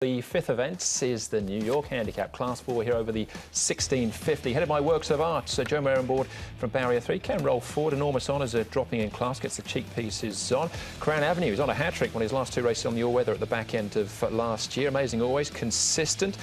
The fifth event is the New York Handicap Class 4 here over the 1650. Headed by Works of Art, Joe Mayer on board from Barrier 3. Can roll forward. Enormous Honours are dropping in class, gets the cheek pieces on. Crown Avenue is on a hat-trick when his last two races on the all-weather at the back end of last year. Amazing always, consistent.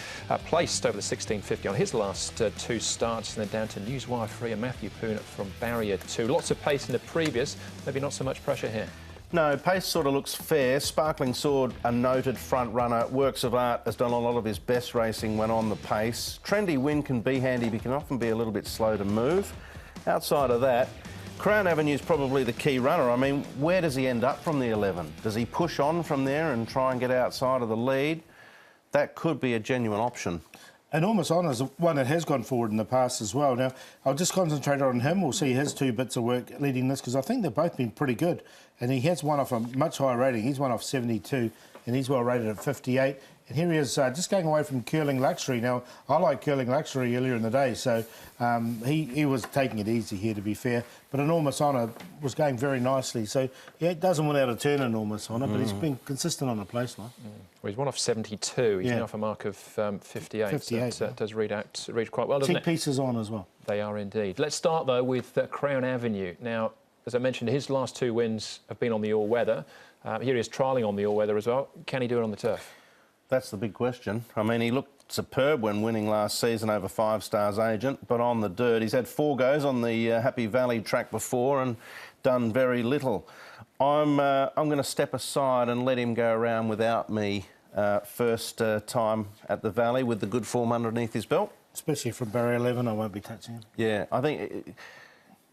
Placed over the 1650 on his last two starts, and then down to Newswire 3 and Matthew Poon from Barrier 2. Lots of pace in the previous, maybe not so much pressure here. No, pace sort of looks fair. Sparkling Sword, a noted front runner. Works of Art has done a lot of his best racing when on the pace. Trendy Wind can be handy, but can often be a little bit slow to move. Outside of that, Crown Avenue is probably the key runner. I mean, where does he end up from the 11? Does he push on from there and try and get outside of the lead? That could be a genuine option. Enormous Honour is one that has gone forward in the past as well. Now, I'll just concentrate on him. We'll see his two bits of work leading this, because I think they've both been pretty good. And he has one off a much higher rating. He's one off 72, and he's well rated at 58. And here he is just going away from Curling Luxury. Now, I like Curling Luxury earlier in the day, so he was taking it easy here, to be fair. But Enormous Honour was going very nicely. So, yeah, it doesn't win out of turn, Enormous Honour, but he's been consistent on the place line. Well, he's one off 72. He's now off a mark of 58. 58. So that does read quite well, doesn't it? Cheek pieces on as well. They are indeed. Let's start, though, with Crown Avenue. Now, as I mentioned, his last two wins have been on the all-weather. Here he is trialling on the all-weather as well. Can he do it on the turf? That's the big question. I mean, he looked superb when winning last season over 5 Stars Agent, but on the dirt, he's had 4 goes on the Happy Valley track before and done very little. I'm going to step aside and let him go around without me first time at the Valley with the good form underneath his belt. Especially from Barrier 11, I won't be touching him. Yeah, I think...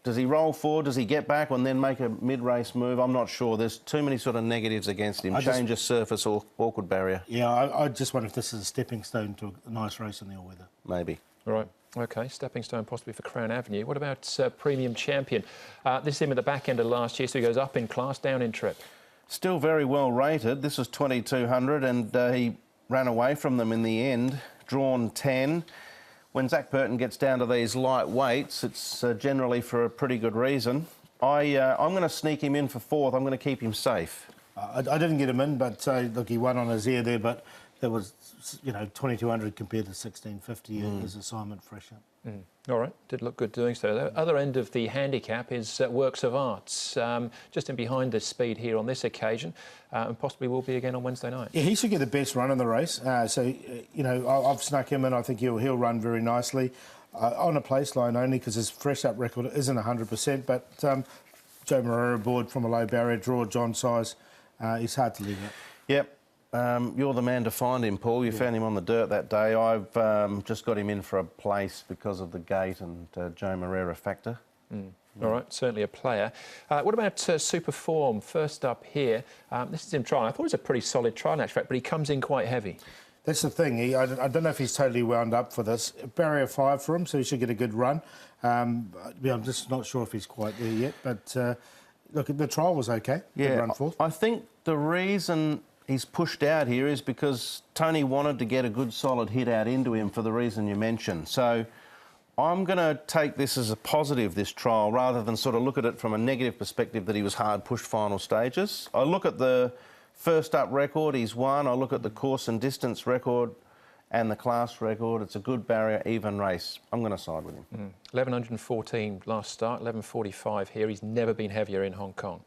Does he roll forward? Does he get back and then make a mid-race move? I'm not sure. There's too many sort of negatives against him. Change of surface or awkward barrier. Yeah, I just wonder if this is a stepping stone to a nice race in the all-weather. Maybe. All right. OK, stepping stone possibly for Crown Avenue. What about Premium Champion? This is him at the back end of last year, so he goes up in class, down in trip. Still very well rated. This was 2200 and he ran away from them in the end, drawn 10. When Zach Burton gets down to these light weights, it's generally for a pretty good reason. I'm going to sneak him in for 4th. I'm going to keep him safe. I didn't get him in, but look, he won on his ear there, but there was, you know, 2200 compared to 1650 his assignment fresher. All right, did look good doing so. The other end of the handicap is Works of Arts, just in behind the speed here on this occasion, and possibly will be again on Wednesday night. Yeah, he should get the best run in the race. You know, I've snuck him in. I think he'll run very nicely on a place line only because his fresh up record isn't 100%. But Joe Mayer aboard from a low barrier draw, John size, he's hard to leave out. Yep. You're the man to find him, Paul. You found him on the dirt that day. I've just got him in for a place because of the gate and Joe Marrera factor. All right, certainly a player. What about Super Form? First up here, this is him trying. I thought it was a pretty solid trial in actual fact, but he comes in quite heavy. That's the thing. I don't know if he's totally wound up for this. Barrier 5 for him, so he should get a good run. I'm just not sure if he's quite there yet, but look, the trial was OK. Yeah, good run forth. I think the reason he's pushed out here is because Tony wanted to get a good solid hit out into him for the reason you mentioned. So I'm going to take this as a positive, this trial, rather than sort of look at it from a negative perspective that he was hard pushed final stages. I look at the first up record, he's won. I look at the course and distance record and the class record. It's a good barrier, even race. I'm going to side with him. 1114 last start, 1145 here. He's never been heavier in Hong Kong.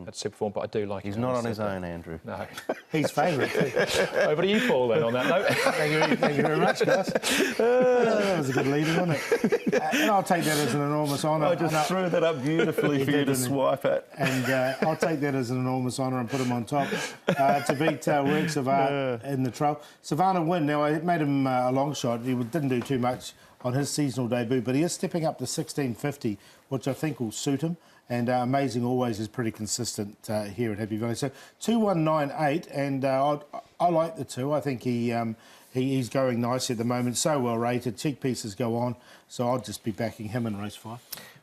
That's Super Form, but I do like him. He's not on his own, Andrew. No. He's favourite too. Over to you, Paul, then, on that note. Thank you very much, guys. That was a good lead, wasn't it? And I'll take that as an enormous honour. I just threw that up beautifully for you to swipe at. And I'll take that as an enormous honour and put him on top to beat Works of Art in the trial. Savannah Win, now I made him a long shot. He didn't do too much on his seasonal debut, but he is stepping up to 1650, which I think will suit him. And Amazing Always is pretty consistent here at Happy Valley. So 2198, and I like the 2. I think he's going nicely at the moment. So well rated. Cheek pieces go on. So I'll just be backing him in race 5.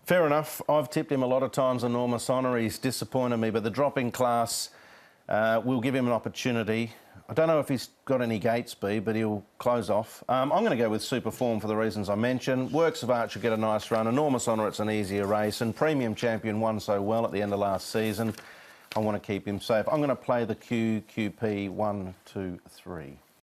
Fair enough. I've tipped him a lot of times, Enormous Honour. He's disappointed me, but the drop-in class will give him an opportunity. I don't know if he's got any gate speed, but he'll close off. I'm going to go with Super Form for the reasons I mentioned. Works of Art should get a nice run. Enormous Honour, it's an easier race. And Premium Champion won so well at the end of last season. I want to keep him safe. I'm going to play the QQP 1, 2, 3.